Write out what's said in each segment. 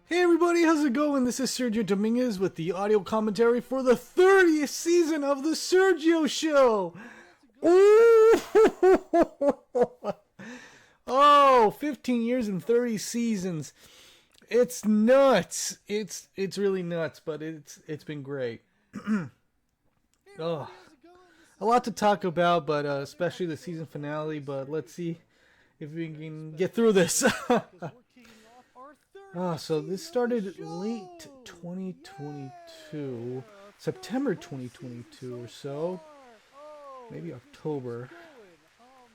Hey everybody, how's it going? This is Sergio Dominguez with the audio commentary for the 30th season of the Sergio Show. Ooh! Oh, 15 years and 30 seasons. It's nuts. It's really nuts, but it's been great. Oh, a lot to talk about, but especially the season finale. But let's see if we can get through this. So this started late 2022, September 2022 or so, maybe October.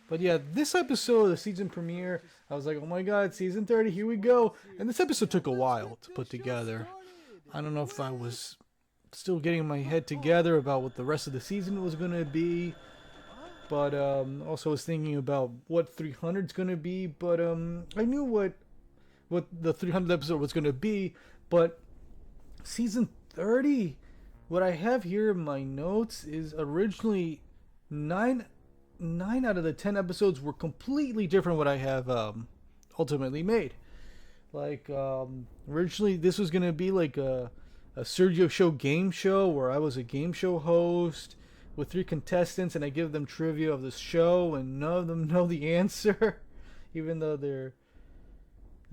But yeah, this episode, the season premiere, I was like, oh my god, season 30, here we go. And this episode took a while to put together. I don't know if I was still getting my head together about what the rest of the season was going to be. But also was thinking about what 300 is going to be. But I knew what the 300th episode was going to be. But season 30, what I have here in my notes is originally 9 out of the 10 episodes were completely different what I have ultimately made. Like, originally this was going to be like a Sergio Show game show where I was a game show host with 3 contestants and I give them trivia of this show and none of them know the answer, even though they're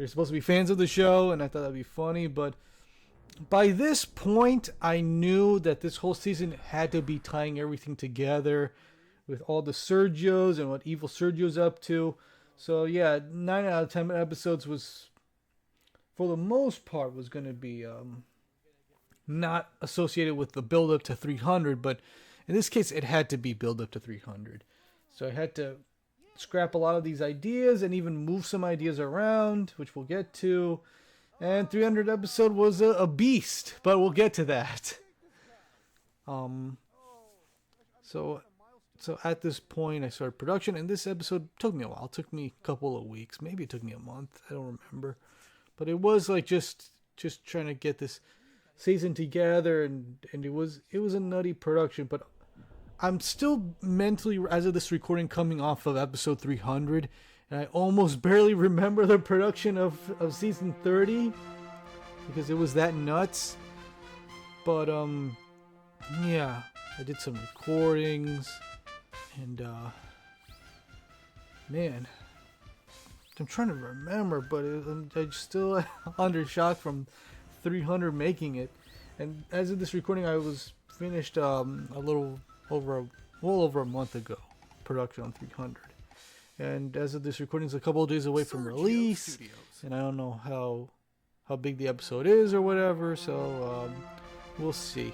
supposed to be fans of the show, and I thought that'd be funny. But by this point, I knew that this whole season had to be tying everything together with all the Sergios and what evil Sergio's up to. So yeah, 9 out of 10 episodes was, for the most part, was going to be not associated with the build up to 300, but in this case, it had to be build up to 300. So I had to scrap a lot of these ideas and even move some ideas around, which we'll get to. And 300 episode was a beast, but we'll get to that. So at this point, I started production, and this episode took me a while. It took me a couple of weeks, maybe it took me a month. I don't remember, but it was like just trying to get this season together, and it was a nutty production. But I'm still mentally, as of this recording, coming off of episode 300, and I almost barely remember the production of season 30 because it was that nuts. But yeah, I did some recordings, and man, I'm trying to remember, but I'm still under shock from 300 making it. And as of this recording, I was finished well over a month ago, production on 300. And as of this recording, it's a couple of days away from release, and I don't know how big the episode is or whatever, so we'll see.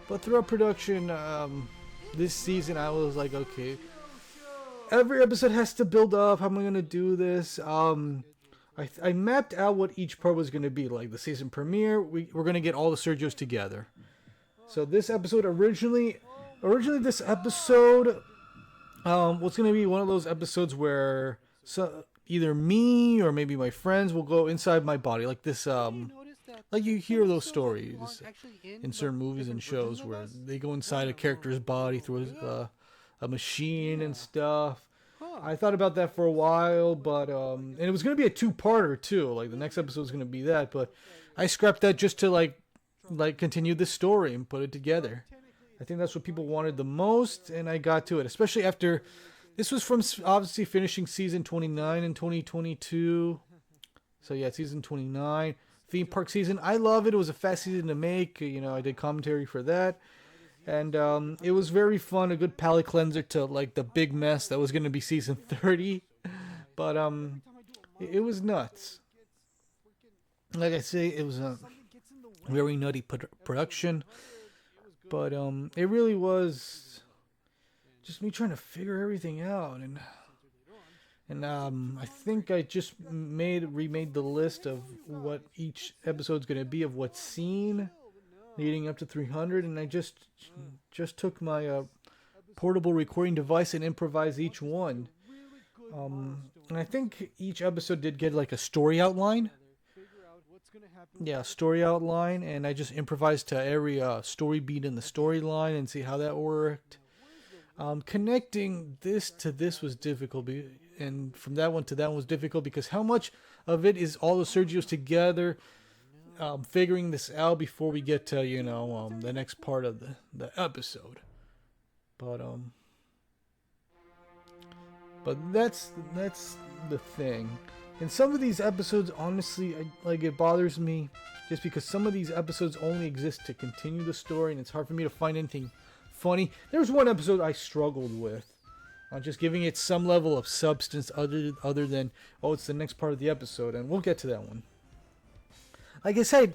But throughout production, this season, I was like, okay, every episode has to build up. How am I going to do this? I mapped out what each part was going to be. Like the season premiere, we're going to get all the Sergios together. So this episode originally this episode was going to be one of those episodes where either me or maybe my friends will go inside my body, like this like you hear those stories in certain movies and shows where they go inside a character's body through a machine and stuff. I thought about that for a while, but and it was going to be a 2-parter too. Like the next episode was going to be that, but I scrapped that just to like continue the story and put it together. I think that's what people wanted the most, and I got to it, especially after this was from obviously finishing season 29 in 2022. So yeah, season 29, theme park season. I love it. It was a fast season to make. You know, I did commentary for that. And it was very fun, a good palate cleanser to like the big mess that was going to be season 30. But it was nuts. Like I say, it was a very nutty production. But it really was just me trying to figure everything out. And I think I just remade the list of what each episode's going to be, of what scene leading up to 300, and I just took my portable recording device and improvised each one. And I think each episode did get like a story outline. Yeah, story outline, and I just improvised to every story beat in the storyline and see how that worked. Connecting this to this was difficult, and from that one to that one was difficult because how much of it is all the Sergios together figuring this out before we get to the next part of the episode. But that's the thing. And some of these episodes, honestly, it bothers me just because some of these episodes only exist to continue the story, and it's hard for me to find anything funny. There's one episode I struggled with, just giving it some level of substance other than, oh, it's the next part of the episode, and we'll get to that one. Like I said,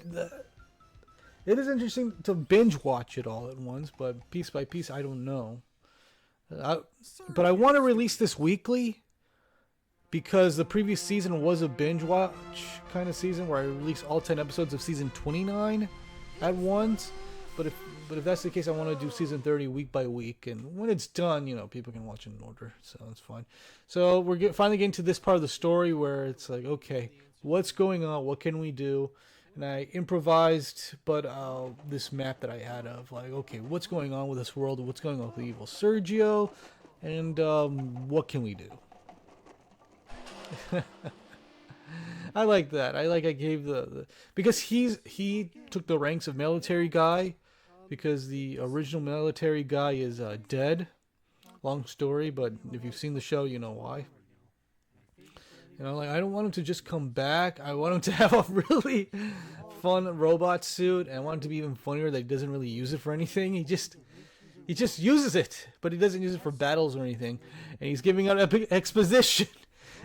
it is interesting to binge watch it all at once, but piece by piece, I don't know. But I want to release this weekly because the previous season was a binge watch kind of season where I released all 10 episodes of season 29 at once. But if that's the case, I want to do season 30 week by week, and when it's done, people can watch it in order, so that's fine. So we're finally getting to this part of the story where it's like, okay, what's going on? What can we do? And I improvised, but this map that I had of like, okay, what's going on with this world? What's going on with the evil Sergio? And what can we do? I like that. I gave the because he took the ranks of military guy because the original military guy is dead. Long story, but if you've seen the show, you know why. I don't want him to just come back. I want him to have a really fun robot suit, and I want him to be even funnier that he doesn't really use it for anything. He just uses it, but he doesn't use it for battles or anything. And he's giving out epic exposition.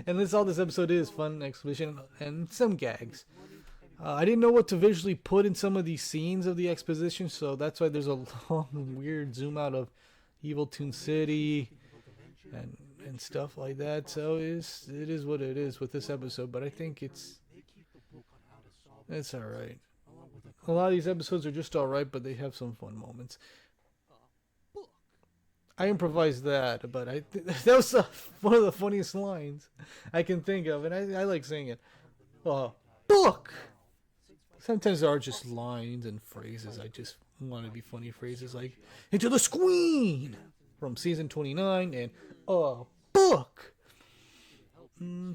And that's all this episode is, fun exposition and some gags. I didn't know what to visually put in some of these scenes of the exposition, so that's why there's a long, weird zoom out of Evil Toon City and stuff like that. So it is what it is with this episode, but I think it's alright. A lot of these episodes are just alright, but they have some fun moments. I improvised that, but that was one of the funniest lines I can think of, and I like saying it. Book! Sometimes there are just lines and phrases. I just want to be funny phrases like, into the screen! From season 29, and, book!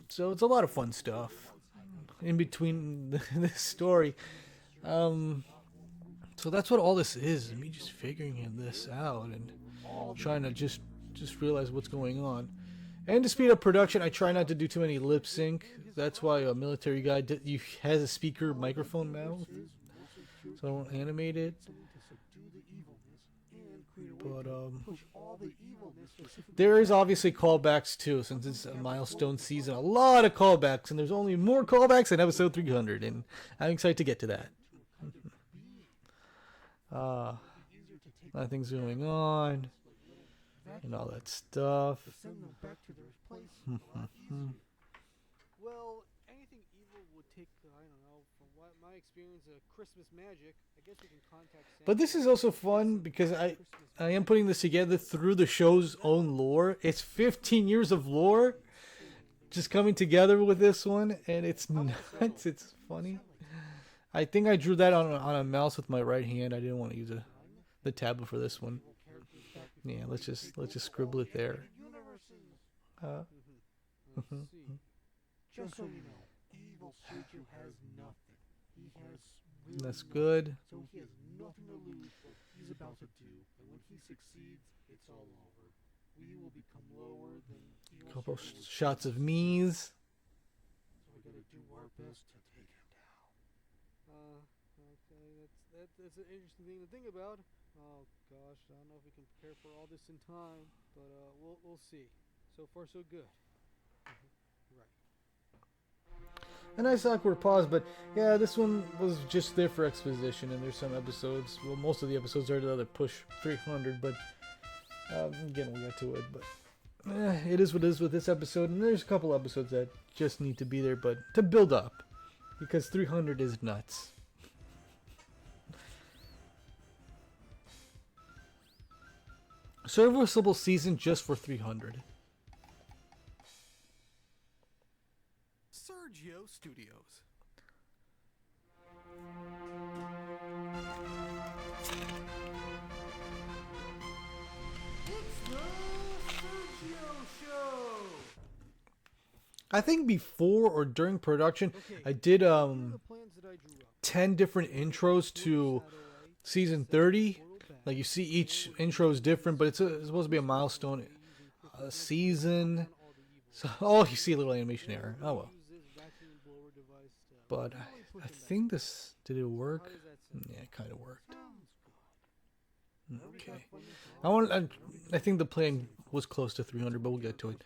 So it's a lot of fun stuff in between this story. So that's what all this is, me just figuring this out and trying to just realize what's going on. And to speed up production, I try not to do too many lip sync. That's why a military guy has a speaker microphone mouth, so I don't animate it. But there is obviously callbacks too, since it's a milestone season. A lot of callbacks, and there's only more callbacks in episode 300, and I'm excited to get to that. A lot of things going on and all that stuff. Well, anything evil would take, I don't know, from what my experience of Christmas magic, I guess we can contact Santa. But this is also fun because I am putting this together through the show's own lore. It's 15 years of lore just coming together with this one, and it's nuts. It's funny. I think I drew that on a mouse with my right hand. I didn't want to use the tablet for this one. Yeah, let's just scribble it there. Just so you know, evil Sergio has nothing. He has That's good. So he has nothing to lose. He's about to do, and when he succeeds, it's all over. We will become lower than evil Couple Sergio. shots of me's. So we gotta do our best to take him down. Okay, that's an interesting thing to think about. Oh gosh, I don't know if we can prepare for all this in time, but we'll see. So far, so good. Right. A nice awkward pause, but yeah, this one was just there for exposition, and there's some episodes, well, most of the episodes are the other push 300, but again, we'll get to it, but it is what it is with this episode, and there's a couple episodes that just need to be there, but to build up, because 300 is nuts. Serviceable season just for 300. Sergio Studios. It's the Sergio Show! I think before or during production, Okay, I did here are the plans that I drew up. 10 different intros to season 30. Like you see each intro is different, but it's supposed to be a milestone season. So oh, you see a little animation error. Oh well. But I think this did it work? Yeah, it kind of worked. Okay. I think the plan was close to 300, but we'll get to it.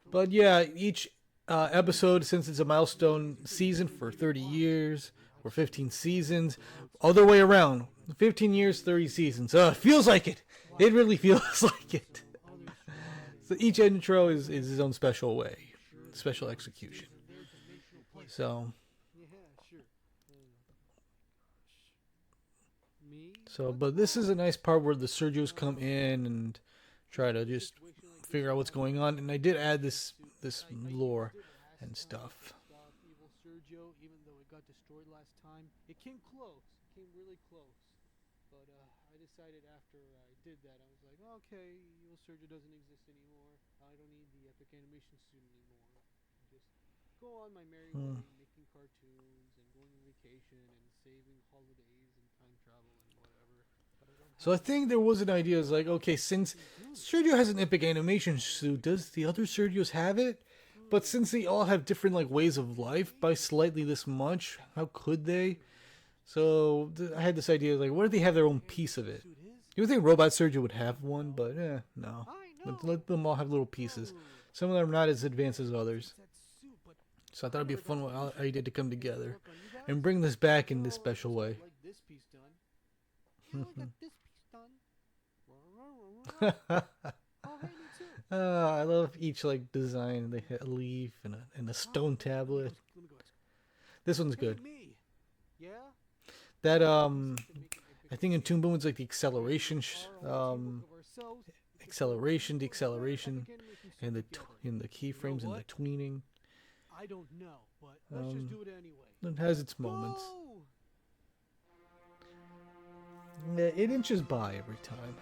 But yeah, each episode, since it's a milestone season for 30 years or 15 seasons, other way around, 15 years, 30 seasons. It feels like it. It really feels like it. So each intro is his own special way, special execution. So. But this is a nice part where the Sergios come in and try to just figure out what's going on. And I did add this lore and stuff. Evil Sergio, even though it got destroyed last time, it came close. It came really close. But I decided after I did that, I was like, okay, Evil Sergio doesn't exist anymore. I don't need the epic animation suit anymore. Just go on my merry way, making cartoons and going on vacation and saving holidays and time travel and whatever. So I think there was an idea. It's like, okay, since Sergio has an epic animation suit, does the other Sergios have it? But since they all have different like ways of life by slightly this much, how could they? So I had this idea, like, what if they have their own piece of it? You would think Robot Sergio would have one, but no. Let them all have little pieces. Some of them are not as advanced as others. So I thought it'd be a fun idea to come together and bring this back in this special way. I love each like design. They hit a leaf and a stone tablet. This one's good. That I think in Toon Boom it's like the acceleration, deceleration, and the keyframes and the tweening. I don't know, but let's just do it anyway. It has its moments. Yeah, it inches by every time.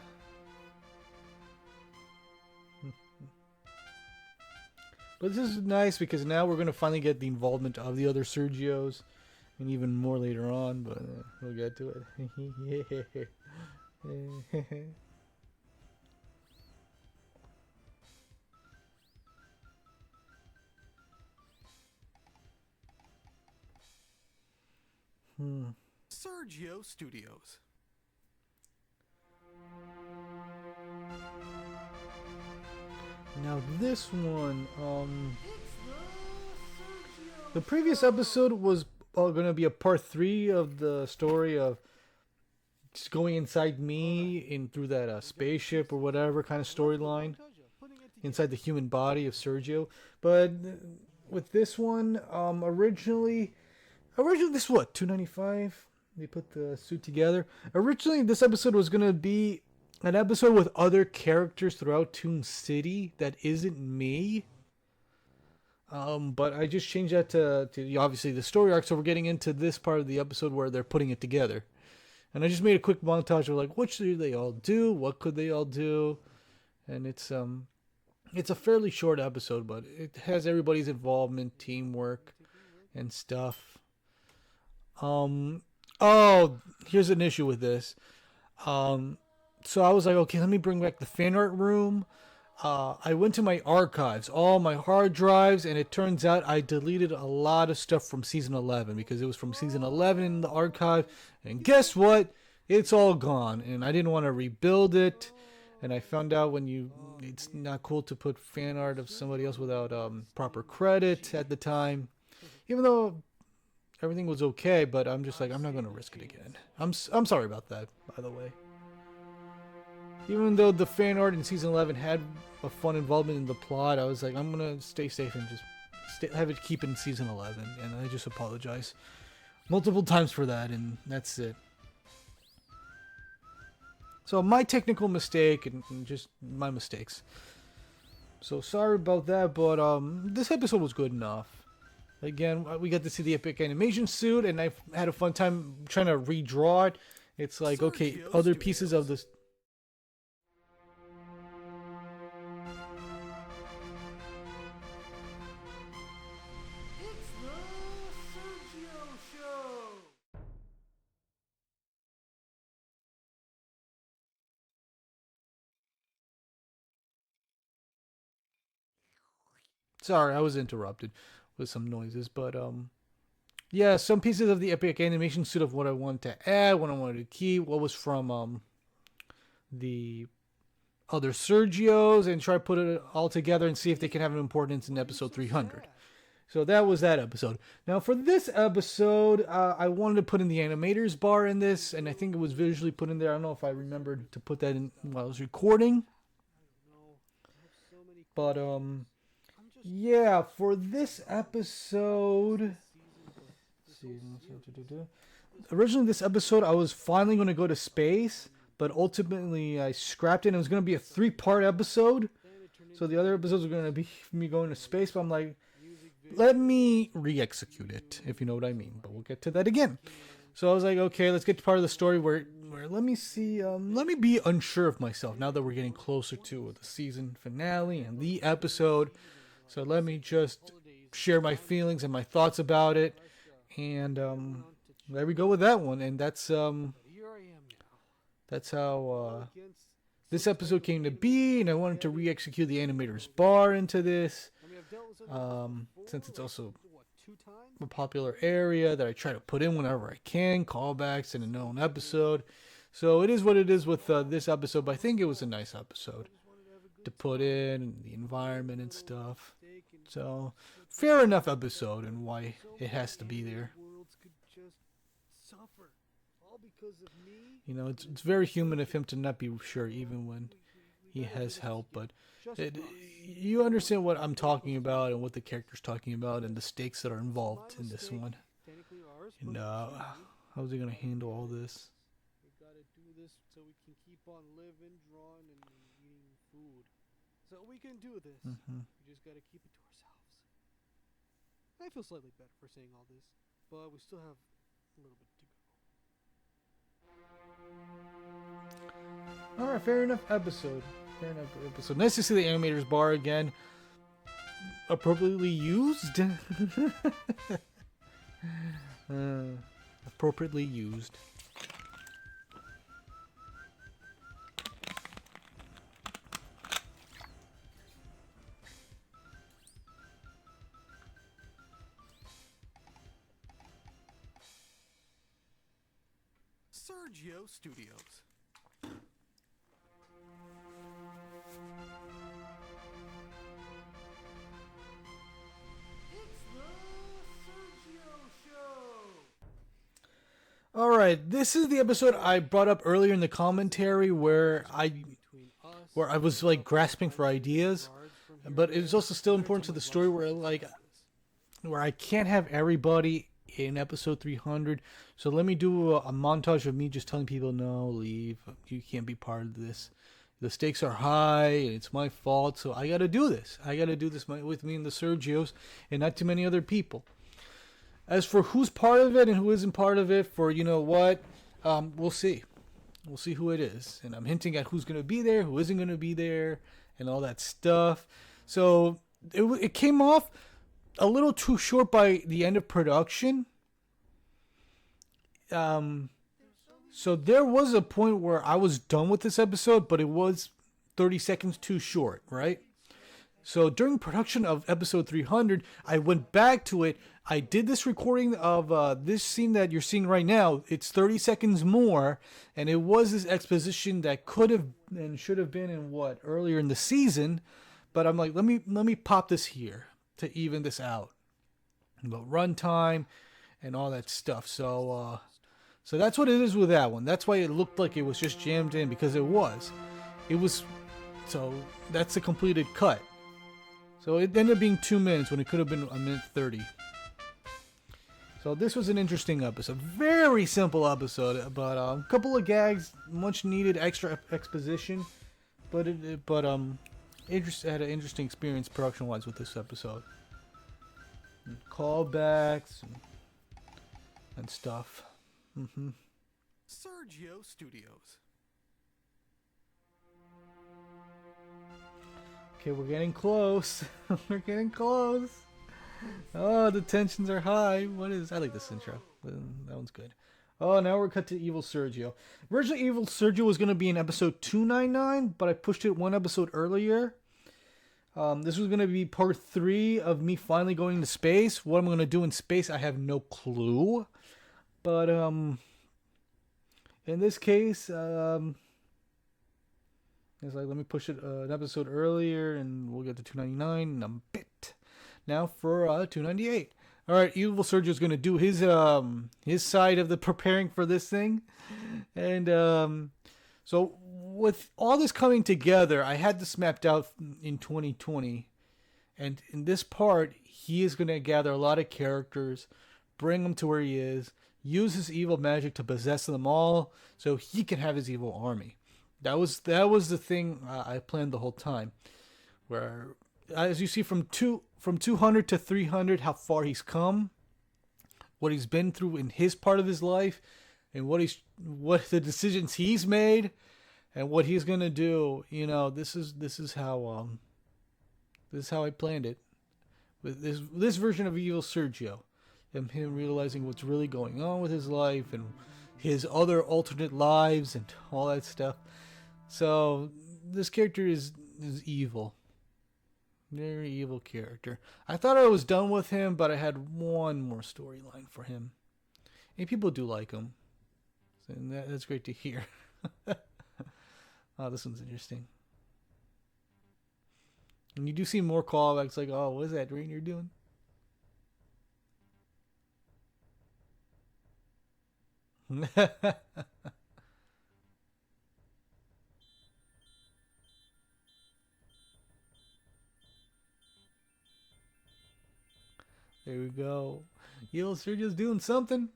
But this is nice because now we're going to finally get the involvement of the other Sergios. And even more later on, but we'll get to it. Sergio Studios. Now this one, the previous episode was going to be a part 3 of the story of just going inside me through that spaceship or whatever kind of storyline inside the human body of Sergio. But with this one, originally this is what, $2.95? They put the suit together. Originally, this episode was going to be an episode with other characters throughout Toon City that isn't me. But I just changed that to obviously the story arc, so we're getting into this part of the episode where they're putting it together. And I just made a quick montage of like, what should they all do? What could they all do? And it's a fairly short episode, but it has everybody's involvement, teamwork, and stuff. Oh, here's an issue with this. So I was like, okay, let me bring back the fan art room. I went to my archives, all my hard drives, and it turns out I deleted a lot of stuff from season 11 because it was from season 11 in the archive. And guess what? It's all gone, and I didn't want to rebuild it. And I found out it's not cool to put fan art of somebody else without proper credit at the time. Even though everything was okay, but I'm just like, I'm not going to risk it again. I'm sorry about that, by the way. Even though the fan art in season 11 had a fun involvement in the plot, I was like, I'm going to stay safe and just have it keep in season 11. And I just apologize multiple times for that, and that's it. So my technical mistake and just my mistakes. So sorry about that, but this episode was good enough. Again, we got to see the epic animation suit, and I had a fun time trying to redraw it. It's like, okay, other pieces of this. Sorry, I was interrupted with some noises, but yeah, some pieces of the epic animation suit of what I wanted to add, what I wanted to keep, what was from the other Sergios, and try to put it all together and see if they can have an importance in episode 300. So that was that episode. Now for this episode, I wanted to put in the animators bar in this, and I think it was visually put in there. I don't know if I remembered to put that in while I was recording. But yeah, for this episode, originally this episode I was finally going to go to space, but ultimately I scrapped it. And it was going to be a 3-part episode. So the other episodes were going to be me going to space, but I'm like, let me re-execute it, if you know what I mean. But we'll get to that again. So I was like, okay, let's get to part of the story where let me see, let me be unsure of myself now that we're getting closer to the season finale and the episode. So let me just share my feelings and my thoughts about it. And there we go with that one. And that's how this episode came to be. And I wanted to re-execute the animator's bar into this. Since it's also a popular area that I try to put in whenever I can, callbacks in a known episode. So it is what it is with this episode, but I think it was a nice episode to put in, the environment and stuff. So fair enough episode and why it has to be there. You know, it's very human of him to not be sure even when he has help, but you understand what I'm talking about and what the character's talking about and the stakes that are involved in this one. And how's he going to handle all this? We gotta do this so we can keep on living, drawing, and eating food. So we can do this. We just gotta keep it to ourselves. I feel slightly better for saying all this, but we still have a little bit to go. Alright, fair enough episode. Nice to see the animator's bar again. Appropriately used. Appropriately used. Sergio Studios. Alright, this is the episode I brought up earlier in the commentary where I was like grasping for ideas, but it was also still important to the story where I can't have everybody in episode 300. So let me do a montage of me just telling people, no, leave, you can't be part of this. The stakes are high, and it's my fault, so I gotta do this. I gotta do this with me and the Sergios, and not too many other people. As for who's part of it and who isn't part of it, for you know what, we'll see. We'll see who it is. And I'm hinting at who's going to be there, who isn't going to be there, and all that stuff. So it came off a little too short by the end of production. So there was a point where I was done with this episode, but it was 30 seconds too short, right? So during production of episode 300, I went back to it. I did this recording of this scene that you're seeing right now. It's 30 seconds more, and it was this exposition that could have and should have been in earlier in the season. But I'm like, let me pop this here to even this out about runtime and all that stuff. So that's what it is with that one. That's why it looked like it was just jammed in, because it was. So that's a completed cut. So it ended up being 2 minutes when it could have been 1:30. So this was an interesting episode. Very simple episode, but a couple of gags, much needed extra exposition, but had an interesting experience production-wise with this episode. And callbacks and stuff. Sergio Studios. Okay, we're getting close. We're getting close. Oh, the tensions are high. I like this intro. That one's good. Oh, now we're cut to Evil Sergio. Originally, Evil Sergio was going to be in episode 299, but I pushed it one episode earlier. This was gonna be part 3 of me finally going to space. What I'm gonna do in space, I have no clue. But in this case, it's like let me push it an episode earlier, and we'll get to 299 in a bit. Now for 298. All right, Evil Sergio's gonna do his side of the preparing for this thing, and so with all this coming together, I had this mapped out in 2020, and in this part, he is gonna gather a lot of characters, bring them to where he is, use his evil magic to possess them all, so he can have his evil army. That was the thing I planned the whole time, where as you see from 200 to 300 how far he's come, what he's been through in his part of his life, and what the decisions he's made, and what he's gonna do. You know, this is how I planned it with this version of Evil Sergio, and him realizing what's really going on with his life and his other alternate lives and all that stuff. So this character is evil. Very evil character. I thought I was done with him, but I had one more storyline for him. And people do like him. And that's great to hear. Oh, this one's interesting. And you do see more callbacks like, oh, what is that dream you're doing? There we go. Yo, Sergio's doing something.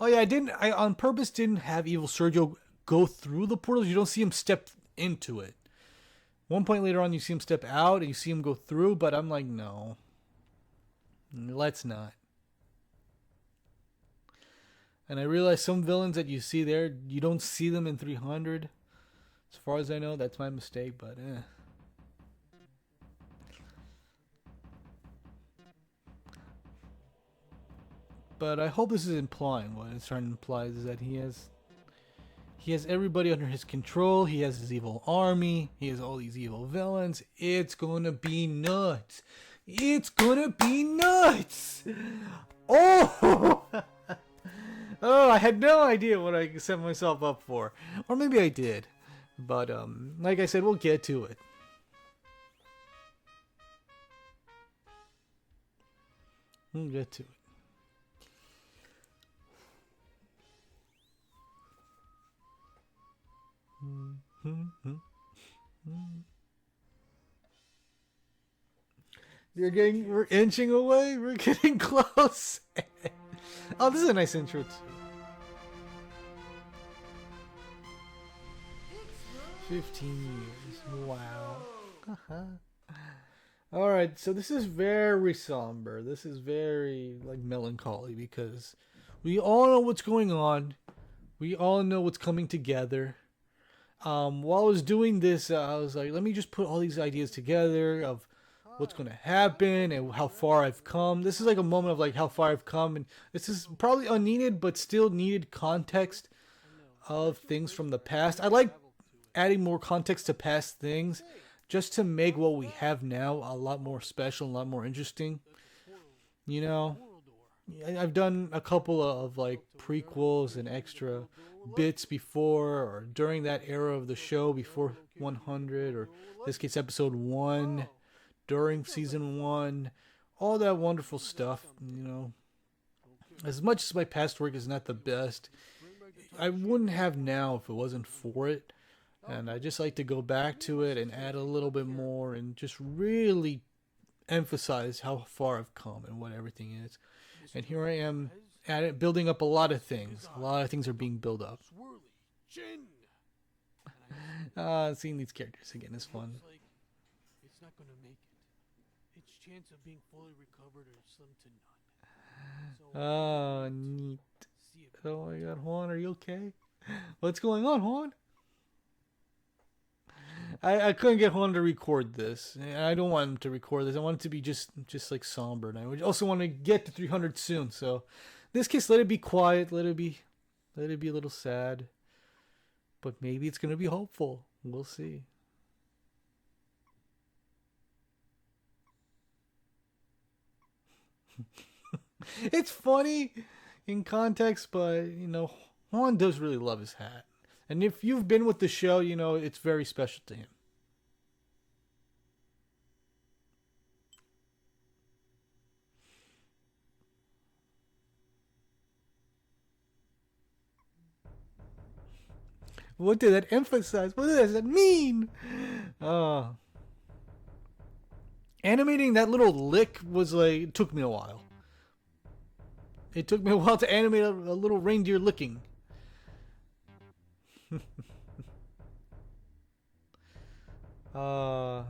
Oh yeah, I on purpose didn't have Evil Sergio go through the portals. You don't see him step into it. One point later on, you see him step out and you see him go through, but I'm like, no. Let's not. And I realize some villains that you see there, you don't see them in 300. As far as I know, that's my mistake, but But I hope this is implying what it's trying to imply is that he has everybody under his control. He has his evil army. He has all these evil villains. It's gonna be nuts. It's gonna be nuts. Oh, oh! I had no idea what I set myself up for, or maybe I did. But like I said, we'll get to it. We'll get to it. We're inching away. We're getting close. Oh, this is a nice intro too. 15 years. Wow. All right, so this is very somber. This is very like melancholy because we all know what's going on. We all know what's coming together. While I was doing this, I was like, let me just put all these ideas together of what's going to happen and how far I've come. This is like a moment of like how far I've come, and this is probably unneeded but still needed context of things from the past. I like adding more context to past things just to make what we have now a lot more special, a lot more interesting. You know, I've done a couple of like prequels and extra bits before or during that era of the show before 100, or in this case episode 1, during season 1, all that wonderful stuff. You know, as much as my past work is not the best, I wouldn't have now if it wasn't for it. And I just like to go back to it and add a little bit more and just really emphasize how far I've come and what everything is. And here I am at it, building up a lot of things. A lot of things are being built up. Seeing these characters again is fun. It's not gonna make it. Its chance of being fully recovered are slim to none. Oh, neat. Oh my god, Juan, are you okay? What's going on, Juan? I couldn't get Juan to record this. I don't want him to record this. I want it to be just like somber. And I also want to get to 300 soon. So in this case, let it be quiet. Let it be a little sad. But maybe it's going to be hopeful. We'll see. It's funny in context, but Juan does really love his hat. And if you've been with the show, it's very special to him. What did that emphasize? What does that mean? Uh, Animating that little lick was like, it took me a while. It took me a while to animate a little reindeer licking. uh,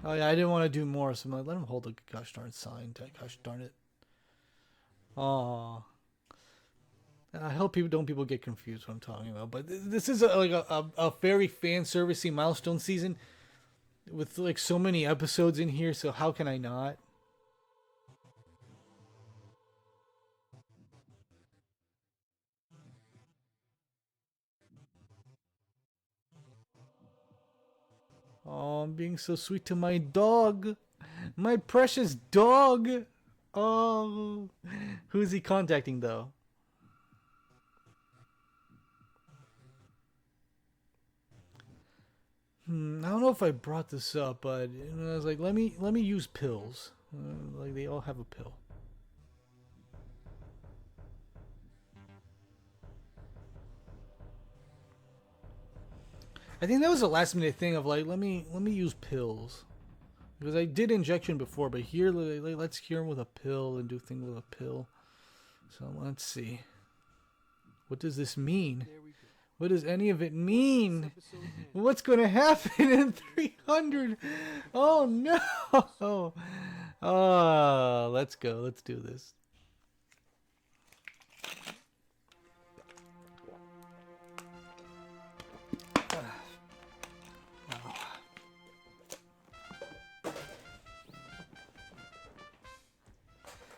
oh yeah, I didn't want to do more, so I'm like, let him hold the gosh darn sign. Gosh darn it. Aw. I hope people get confused what I'm talking about, but this is a very fan servicey milestone season with like so many episodes in here. So how can I not? Oh, I'm being so sweet to my dog, my precious dog. Oh, who's he contacting though? I don't know if I brought this up, but I was like, let me use pills. Like they all have a pill. I think that was a last minute thing of like, let me use pills because I did injection before, but here let's cure him with a pill and do things with a pill. So let's see. What does this mean? What does any of it mean? What's going to happen in 300? Oh no! Let's go. Let's do this.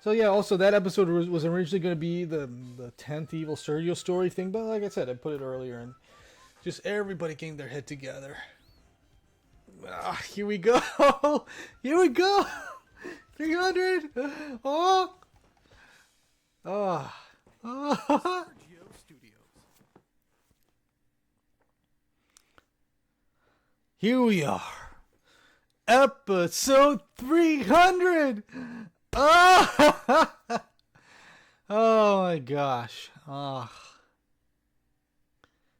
So yeah, also that episode was originally going to be the 10th Evil Sergio story thing, but like I said, I put it earlier and just everybody getting their head together. Here we go. Here we go. 300. Oh. Oh. Oh. Here we are. Episode 300. Oh, oh my gosh. Oh.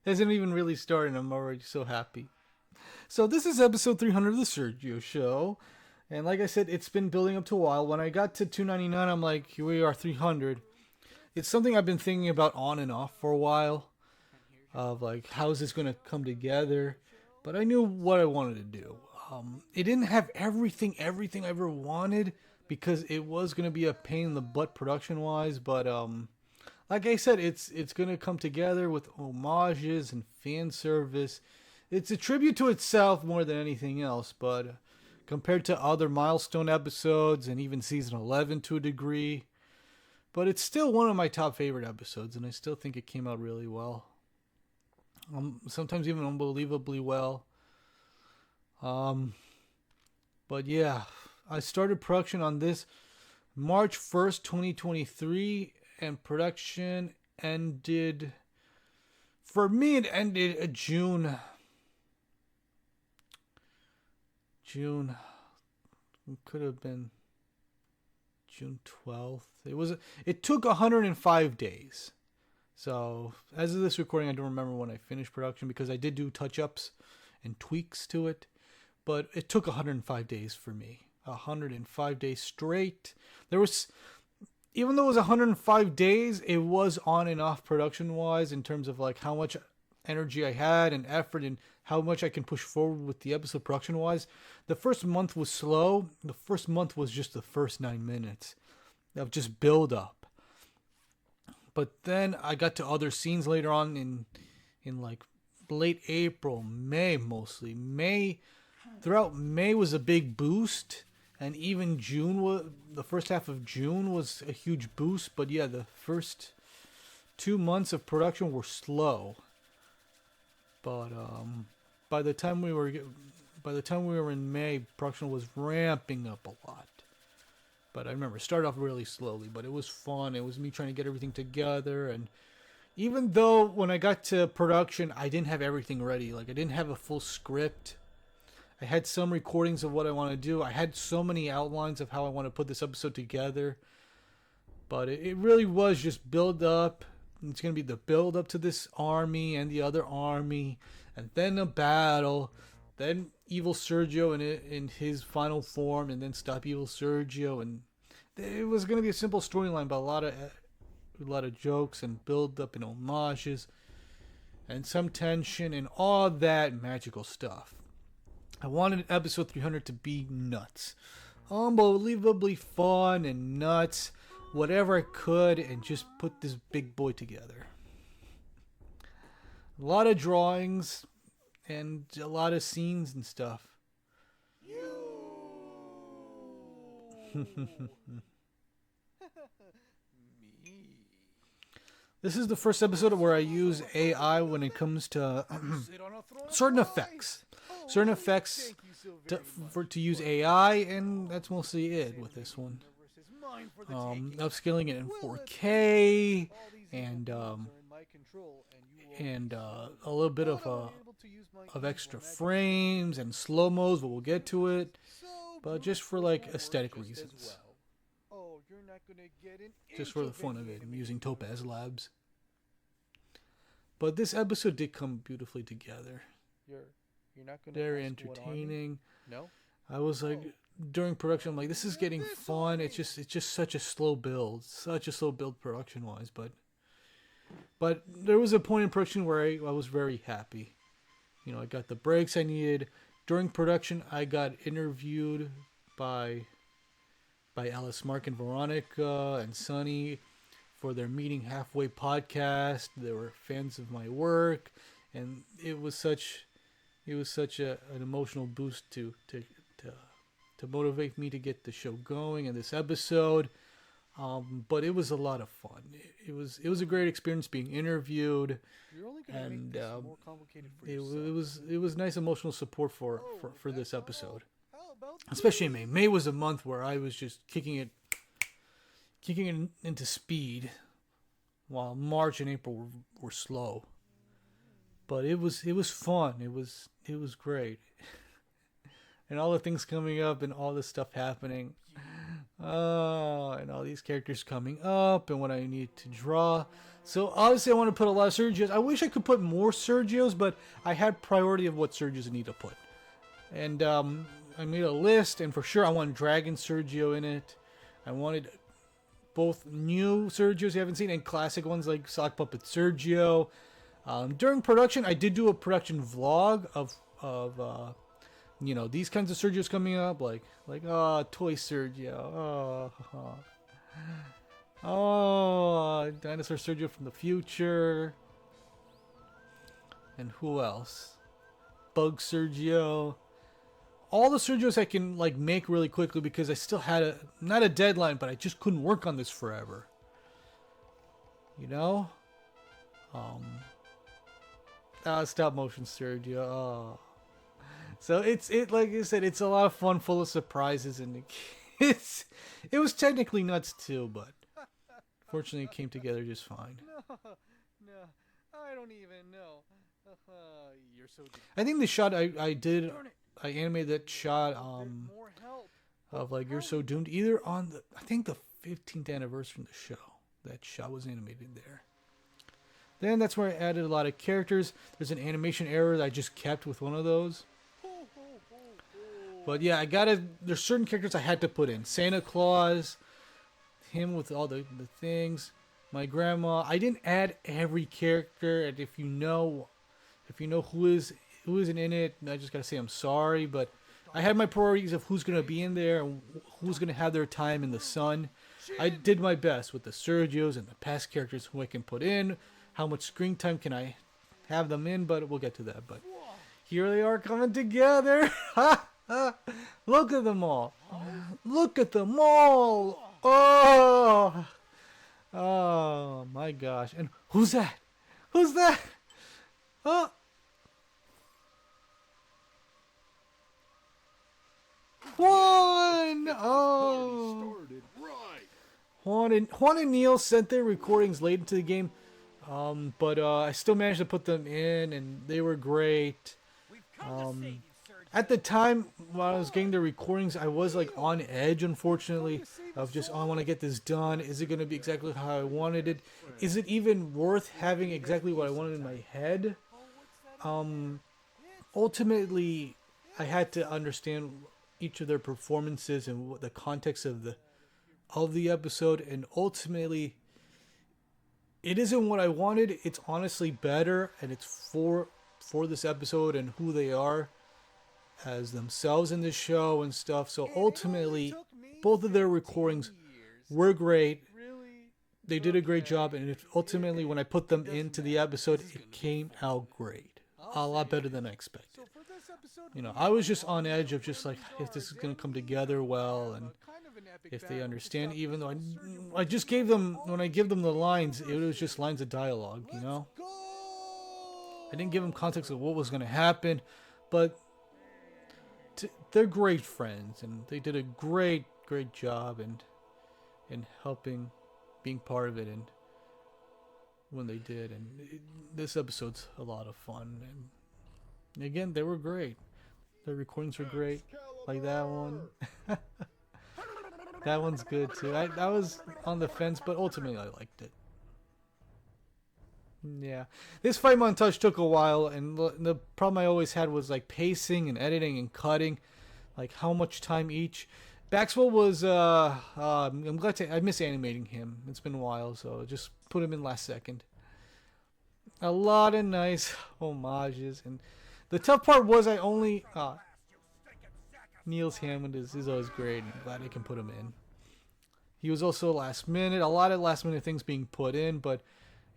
Hasn't even really started. I'm already so happy. So this is episode 300 of the Sergio Show. And like I said, it's been building up to a while. When I got to 299, I'm like, here we are, 300. It's something I've been thinking about on and off for a while. Of like, how is this going to come together? But I knew what I wanted to do. It didn't have everything I ever wanted, because it was going to be a pain in the butt production wise, but like I said, it's going to come together with homages and fan service. It's a tribute to itself more than anything else, but compared to other milestone episodes and even season 11 to a degree, but it's still one of my top favorite episodes, and I still think it came out really well. Sometimes even unbelievably well. But yeah, I started production on this March 1st, 2023, and production ended, for me, it ended June. It could have been June 12th. It took 105 days. So, as of this recording, I don't remember when I finished production because I did do touch-ups and tweaks to it. But it took 105 days for me. 105 days straight. Even though it was 105 days, it was on and off production-wise in terms of like how much energy I had and effort and how much I can push forward with the episode production-wise. The first month was slow. The first month was just the first 9 minutes of just build-up. But then I got to other scenes later on in like late April, May mostly. Throughout May was a big boost. And even the first half of June was a huge boost. But yeah, the first 2 months of production were slow. But by the time we were in May, production was ramping up a lot. But I remember it started off really slowly, but it was fun. It was me trying to get everything together, and even though when I got to production, I didn't have everything ready. Like I didn't have a full script. I had some recordings of what I want to do. I had so many outlines of how I want to put this episode together. But it really was just build up. It's going to be the build up to this army and the other army, and then a battle, then evil Sergio in his final form, and then stop evil Sergio. And it was going to be a simple storyline, but a lot of jokes and build up and homages and some tension and all that magical stuff. I wanted episode 300 to be nuts. Unbelievably fun and nuts. Whatever I could, and just put this big boy together. A lot of drawings and a lot of scenes and stuff. This is the first episode where I use AI when it comes to certain effects. Certain effects to use AI, and that's mostly it with this one. Upscaling it in 4K, and a little bit of extra frames and slow-mos, but we'll get to it. But just for like aesthetic reasons. Just for the fun of it. I'm using Topaz Labs. But this episode did come beautifully together. You're not gonna Very ask what entertaining. No? I was like, during production, I'm like, this is getting fun. It's just such a slow build. Such a slow build production-wise. But there was a point in production where I was very happy. You know, I got the breaks I needed. During production, I got interviewed by Alice, Mark, and Veronica and Sunny for their Meeting Halfway podcast. They were fans of my work, and it was such an emotional boost to motivate me to get the show going and this episode. But it was a lot of fun. It was a great experience being interviewed. You're only gonna make this more complicated for yourself. It was nice emotional support for this episode. How about Especially in May. May was a month where I was just kicking it into speed, while March and April were slow. But it was fun. It was great. And all the things coming up and all this stuff happening. And all these characters coming up and what I need to draw. So obviously I want to put a lot of Sergios. I wish I could put more Sergios, but I had priority of what Sergios I need to put. And I made a list, and for sure I want Dragon Sergio in it. I wanted both new Sergios you haven't seen and classic ones like Sock Puppet Sergio. During production, I did do a production vlog of these kinds of Sergios coming up, like Toy Sergio, Dinosaur Sergio from the future, and who else? Bug Sergio. All the Sergios I can make really quickly because I still had not a deadline, but I just couldn't work on this forever. Stop motion Sergio. Oh. So it like I said, it's a lot of fun, full of surprises, and it was technically nuts too, but fortunately it came together just fine. No, I don't even know. You're so deep. I think the shot I animated that shot More help. of You're So Doomed either on the 15th anniversary of the show. That shot was animated there. Then that's where I added a lot of characters. There's an animation error that I just kept with one of those. But yeah, there's certain characters I had to put in. Santa Claus, him with all the things, my grandma. I didn't add every character, and if you know who isn't in it, I just gotta say I'm sorry, but I had my priorities of who's gonna be in there and who's gonna have their time in the sun. I did my best with the Sergios and the past characters who I can put in. How much screen time can I have them in? But we'll get to that. But here they are coming together. Look at them all. Look at them all. Oh. Oh my gosh. And who's that? Who's that? Oh. Juan! Oh. Started right. Juan and Neil sent their recordings late into the game, but I still managed to put them in, and they were great. At the time when I was getting the recordings, I was like on edge, unfortunately, of just, oh, I want to get this done. Is it going to be exactly how I wanted it? Is it even worth having exactly what I wanted in my head? Ultimately, I had to understand each of their performances and what the context of the episode, and ultimately, it isn't what I wanted. It's honestly better, and it's for this episode and who they are as themselves in this show and stuff. So ultimately, both of their recordings were great. They did a great job, and ultimately, when I put them into the episode, it came out great. A lot better than I expected. You know, I was just on edge of just like, if this is going to come together well, and if they understand, even though I just gave them, when I give them the lines, it was just lines of dialogue, you know? I didn't give them context of what was going to happen, but they're great friends, and they did a great job in helping, being part of it, and when they did, and this episode's a lot of fun, and again, they were great. Their recordings were great, like that one. That one's good too. I was on the fence, but ultimately I liked it. Yeah, this fight montage took a while, and the problem I always had was like pacing and editing and cutting, like how much time each. Maxwell was I'm glad I miss animating him. It's been a while, so just put him in last second. A lot of nice homages, and the tough part was I only Neil's Hammond is always great, and I'm glad I can put him in. He was also last minute, a lot of last minute things being put in, but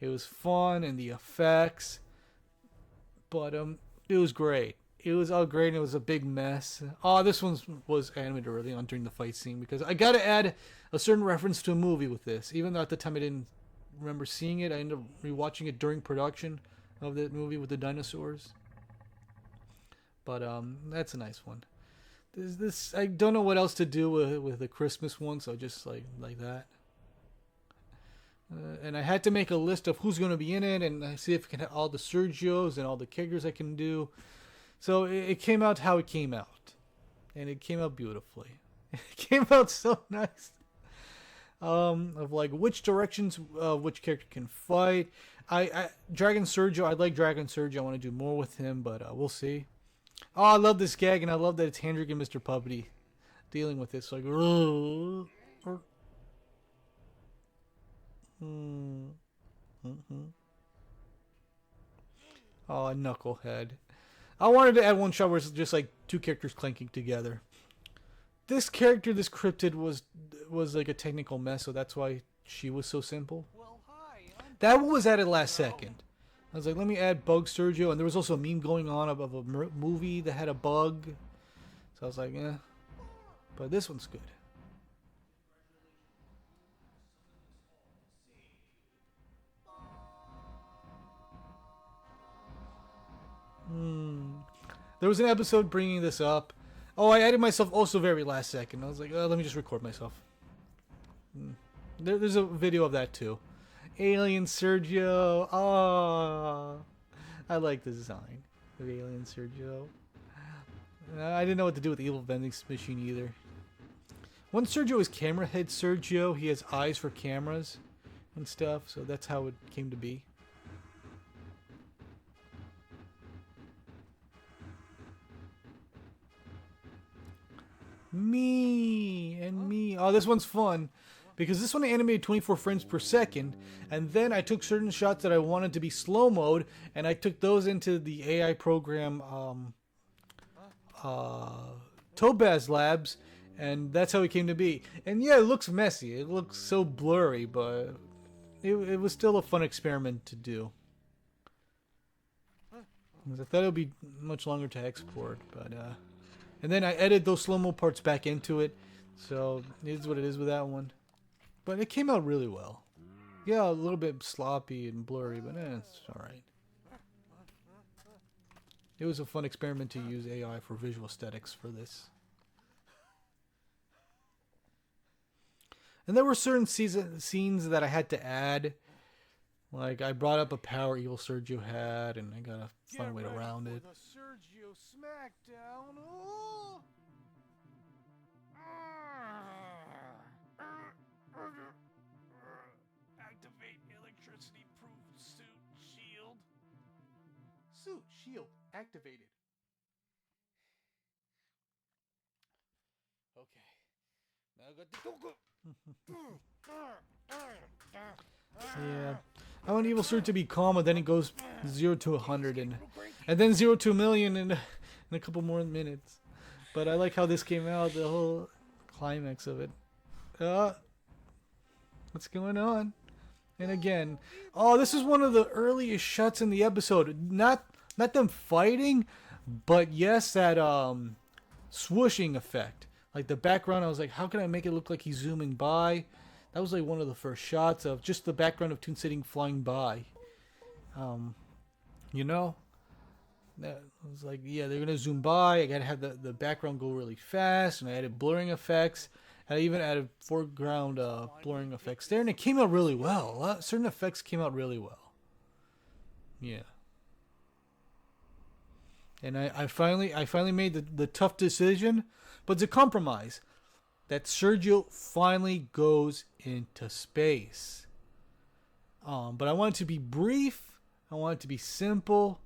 it was fun, and the effects. But it was great. It was all great, and it was a big mess. Oh, this one was animated early on during the fight scene, because I gotta add a certain reference to a movie with this. Even though at the time I didn't remember seeing it, I ended up rewatching it during production of that movie with the dinosaurs. But that's a nice one. This I don't know what else to do with the Christmas one, so just like that. And I had to make a list of who's going to be in it, and I see if I can have all the Sergios and all the characters I can do. So it came out how it came out, and it came out beautifully. It came out so nice. Of like which directions which character can fight. Dragon Sergio. I like Dragon Sergio. I want to do more with him, but we'll see. Oh, I love this gag, and I love that it's Hendrik and Mr. Puppety dealing with this. Like, oh, knucklehead. I wanted to add one shot where it's just like two characters clanking together. This character, this cryptid, was like a technical mess, so that's why she was so simple. That one was added last second. I was like, let me add Bug Sergio, and there was also a meme going on of a movie that had a bug. So I was like, eh. But this one's good. There was an episode bringing this up. Oh, I added myself also very last second. I was like, let me just record myself. There's a video of that too. Alien Sergio. Oh, I like the design of Alien Sergio. I didn't know what to do with the evil vending machine either. When Sergio is camera head Sergio, he has eyes for cameras and stuff, so that's how it came to be. Me. Oh, this one's fun. Because this one I animated 24 frames per second, and then I took certain shots that I wanted to be slow mode, and I took those into the AI program Tobaz Labs, and that's how it came to be. And yeah, it looks messy. It looks so blurry, but it was still a fun experiment to do. I thought it would be much longer to export, but And then I edited those slow-mo parts back into it. So it is what it is with that one. But it came out really well. Yeah, a little bit sloppy and blurry, but it's alright. It was a fun experiment to use AI for visual aesthetics for this. And there were certain scenes that I had to add. Like, I brought up a power Evil Sergio had, and I gotta find a way around it. The Sergio Smackdown. Oh! Activate electricity-proof suit shield. Suit shield activated. Okay. Now I got the Yeah. I want Evil Sergio to be calm, and then it goes 0 to 100, and then 0 to 1,000,000 in a couple more minutes. But I like how this came out, the whole climax of it. What's going on? And again, oh, this is one of the earliest shots in the episode. Not them fighting, but yes, that swooshing effect. Like the background, I was like, how can I make it look like he's zooming by? That was like one of the first shots of just the background of Toon City flying by. You know? That was like, yeah, they're gonna zoom by. I gotta have the background go really fast, and I added blurring effects. I even added foreground blurring effects there, and it came out really well. Certain effects came out really well. Yeah. And I finally made the tough decision, but it's a compromise, that Sergio finally goes into space. But I want it to be brief. I want it to be simple,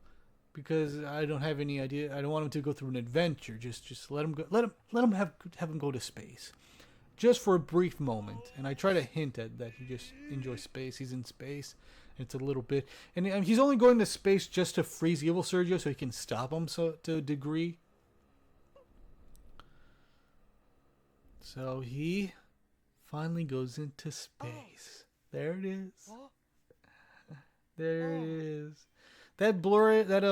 because I don't have any idea. I don't want him to go through an adventure. Just let him go. Let him have him go to space, just for a brief moment. And I try to hint at that he just enjoys space. He's in space. It's a little bit, and he's only going to space just to freeze Evil Sergio so he can stop him to a degree. So he finally goes into space. There it is. There it is. That blur, that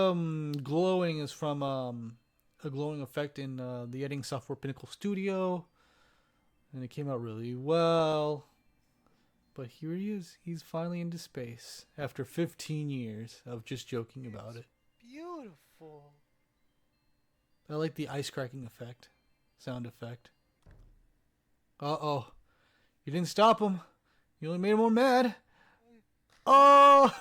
glowing is from a glowing effect in the editing software Pinnacle Studio, and it came out really well. But here he is. He's finally into space after 15 years of just joking about it. beautiful. I like the ice cracking effect, sound effect. Uh-oh. You didn't stop him. You only made him more mad. Oh!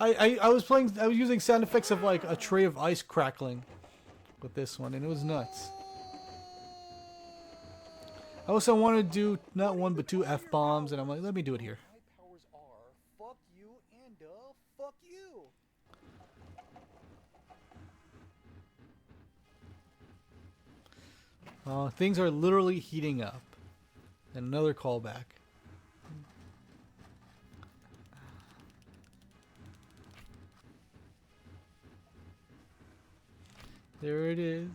I was using sound effects of like a tray of ice crackling with this one, and it was nuts. I also wanted to do not one but two F-bombs, and I'm like, let me do it here. My powers are fuck you and fuck you. Things are literally heating up. And another callback. There it is.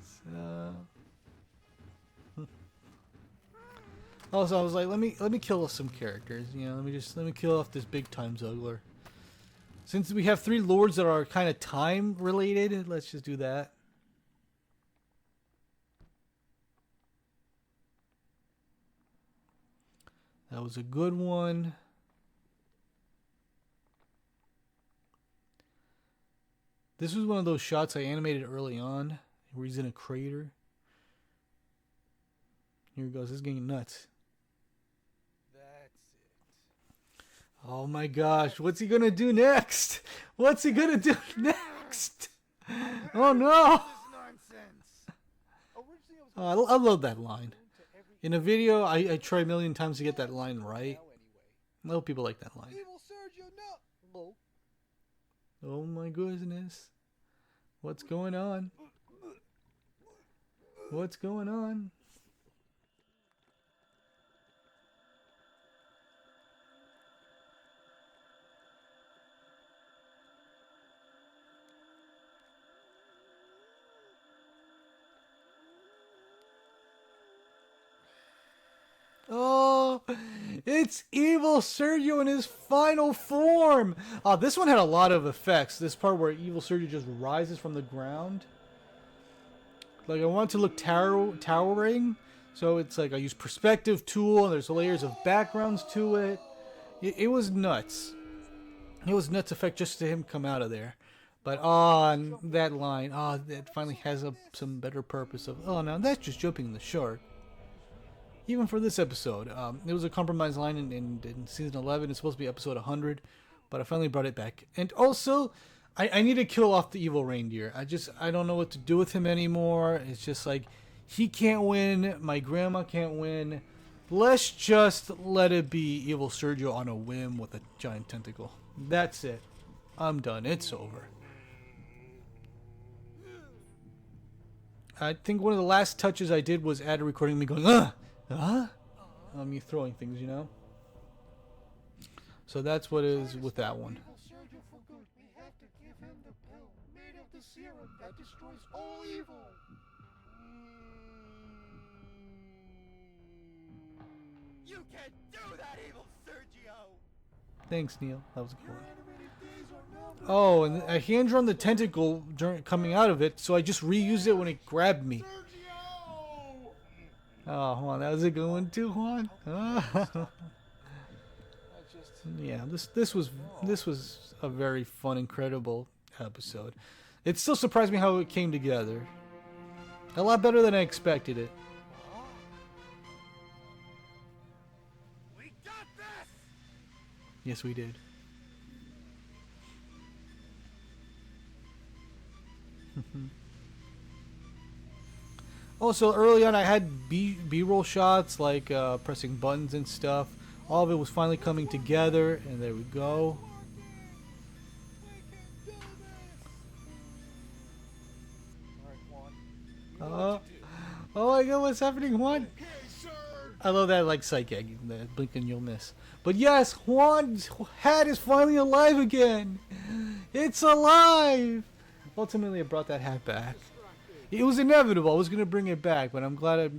Also, I was like, let me kill some characters. You know, let me kill off this big time juggler. Since we have three lords that are kind of time related, let's just do that. That was a good one. This was one of those shots I animated early on, where he's in a crater. Here he goes. This is getting nuts. That's it. Oh my gosh. What's he going to do next? What's he going to do next? Oh no. Nonsense. Originally, I love that line. In a video, I try a million times to get that line right. A lot of people like that line. Evil Sergio, no. Oh my goodness. What's going on? What's going on? Oh, it's Evil Sergio in his final form. This one had a lot of effects. This part where Evil Sergio just rises from the ground. Like I want it to look towering. So it's like I use perspective tool and there's layers of backgrounds to it. It was nuts. It was nuts effect just to him come out of there. But on that line, that finally has some better purpose of, now that's just jumping the shark. Even for this episode, it was a compromise line in season 11. It's supposed to be episode 100, but I finally brought it back. And also, I need to kill off the evil reindeer. I don't know what to do with him anymore. It's just like, he can't win. My grandma can't win. Let's just let it be evil Sergio on a whim with a giant tentacle. That's it. I'm done. It's over. I think one of the last touches I did was add a recording of me going, me throwing things, you know? So that's what it is with that one. Sergio for good. We have to give him the pill made of the serum that destroys all evil. You can do that, evil Sergio! Thanks, Neil. That was a good one. Oh, and I hand drawn the tentacle coming out of it, so I just reused it when it grabbed me. Oh, Juan, that was a good one too, Juan. Yeah, this was a very fun, incredible episode. It still surprised me how it came together. A lot better than I expected it. We got this! Yes, we did. Also, early on I had B-roll shots, like pressing buttons and stuff. All of it was finally coming together, and there we go. Oh my god, what's happening, Juan? I love that, like, sight gag, the blink and you'll miss. But yes, Juan's hat is finally alive again! It's alive! Ultimately, I brought that hat back. It was inevitable. I was going to bring it back, but I'm glad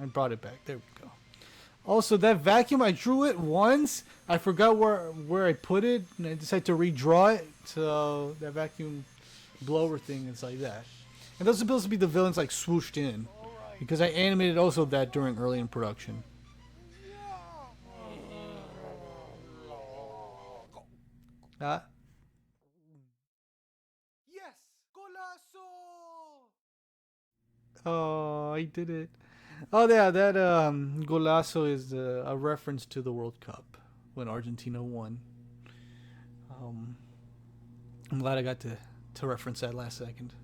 I brought it back. There we go. Also, that vacuum, I drew it once. I forgot where I put it, and I decided to redraw it. So that vacuum blower thing is like that. And those are supposed to be the villains like swooshed in. Because I animated also that during early in production. Yes! Golazo! Oh, I did it. Oh, yeah, that golazo is a reference to the World Cup when Argentina won. I'm glad I got to reference that last second.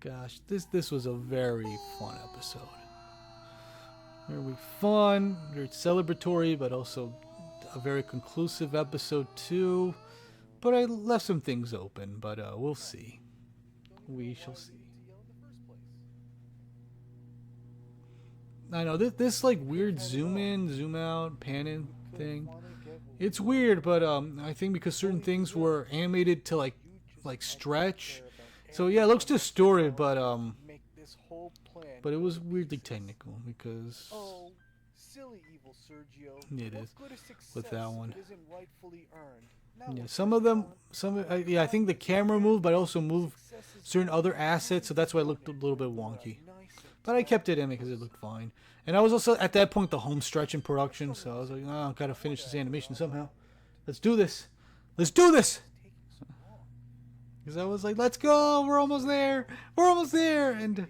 Gosh, this was a very fun episode. Very fun, very celebratory, but also a very conclusive episode too. But I left some things open, but we'll see. We shall see. I know this like weird zoom in, zoom out, pan in thing. It's weird, but I think because certain things were animated to like stretch. So yeah, it looks distorted, but it was weirdly technical because silly evil Sergio. it is What good is success with that one. that isn't rightfully earned? Yeah, some of them, I think the camera moved, but I also moved certain other assets, so that's why it looked a little bit wonky. But I kept it in because it looked fine. And I was also, at that point, the home stretch in production, so I was like, oh, I've got to finish this animation somehow. Let's do this. Let's do this! Because I was like, let's go! We're almost there! We're almost there! And,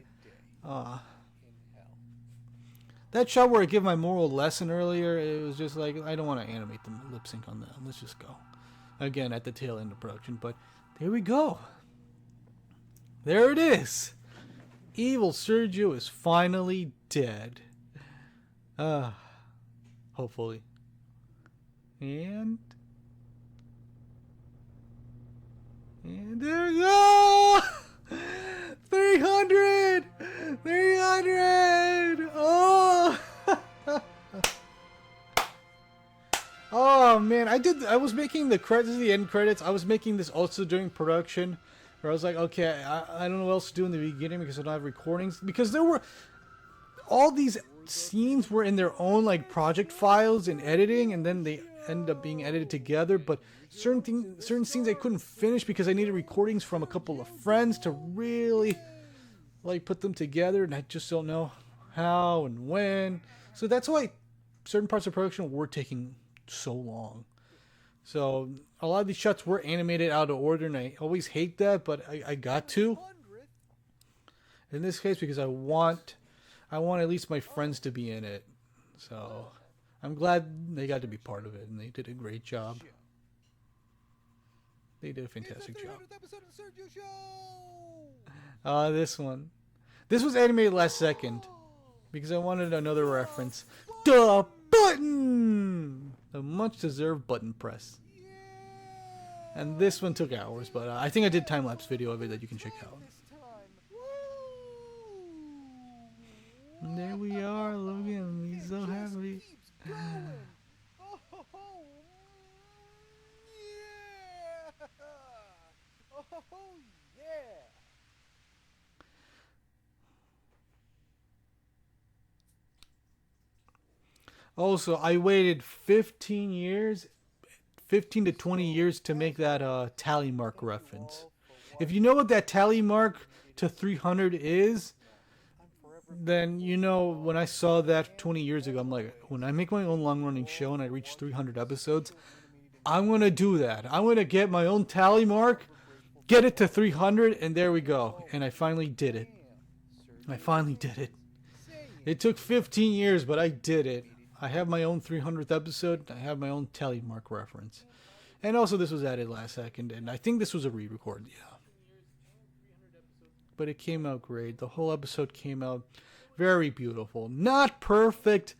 that shot where I give my moral lesson earlier, it was just like, I don't want to animate the lip sync on that. Let's just go. Again, at the tail end of production, but there we go. There it is. Evil Sergio is finally dead. Hopefully. And there we go! 300! 300! Oh! Oh man, I was making the credits, the end credits. I was making this also during production, where I was like, okay, I don't know what else to do in the beginning because I don't have recordings. Because there were all these scenes were in their own like project files in editing, and then they ended up being edited together, but certain scenes I couldn't finish because I needed recordings from a couple of friends to really like put them together, and I just don't know how and when. So that's why certain parts of production were taking so long. So a lot of these shots were animated out of order, and I always hate that, but I got to in this case because I want at least my friends to be in it. So I'm glad they got to be part of it, and they did a great job. They did a fantastic job. Episode of the Sergio Show. This one. This was animated last second because I wanted another reference. The button! The much deserved button press. And this one took hours, but I think I did time lapse video of it that you can check out. And there we are, look at me, so happy. Oh yeah! Also, I waited 15 years, 15 to 20 years to make that tally mark reference. If you know what that tally mark to 300 is, then you know when I saw that 20 years ago, I'm like, when I make my own long running show and I reach 300 episodes, I'm going to do that. I'm going to get my own tally mark, get it to 300, and there we go. And I finally did it. I finally did it. It took 15 years, but I did it. I have my own 300th episode. I have my own tally mark reference. And also this was added last second, and I think this was a re-record, yeah. But it came out great. The whole episode came out very beautiful. Not perfect,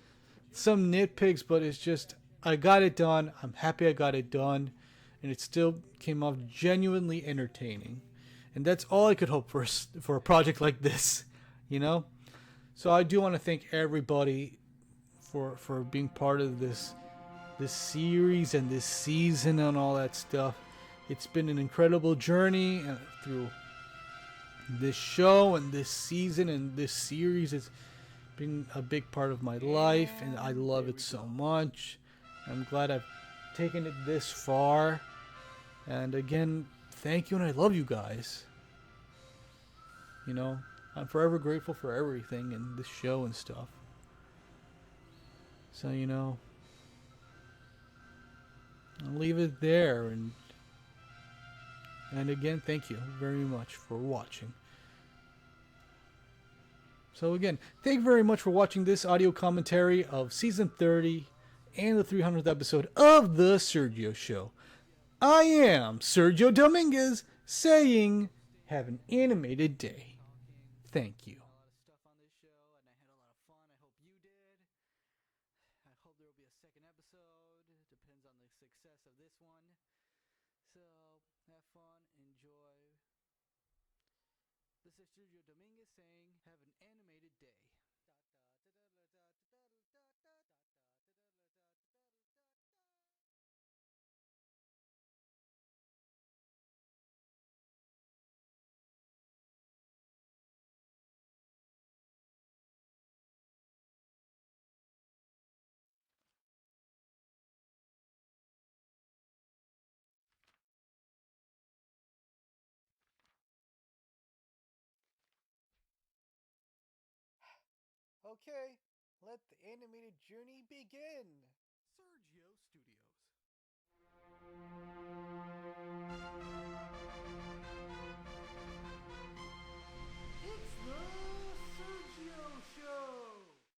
some nitpicks, but it's just, I got it done. I'm happy I got it done. And it still came off genuinely entertaining. And that's all I could hope for a project like this, you know? So I do want to thank everybody for being part of this series and this season and all that stuff. It's been an incredible journey through this show and this season and this series. It's been a big part of my life, and I love it so much. I'm glad I've taken it this far. And again, thank you, and I love you guys. You know, I'm forever grateful for everything in this show and stuff. So, you know, I'll leave it there. And again, thank you very much for watching. So again, thank you very much for watching this audio commentary of Season 30 and the 300th episode of The Sergio Show. I am Sergio Dominguez saying, have an animated day. Thank you. This is Sergio Dominguez saying, have an animated day. Okay, let the animated journey begin. Sergio Studios.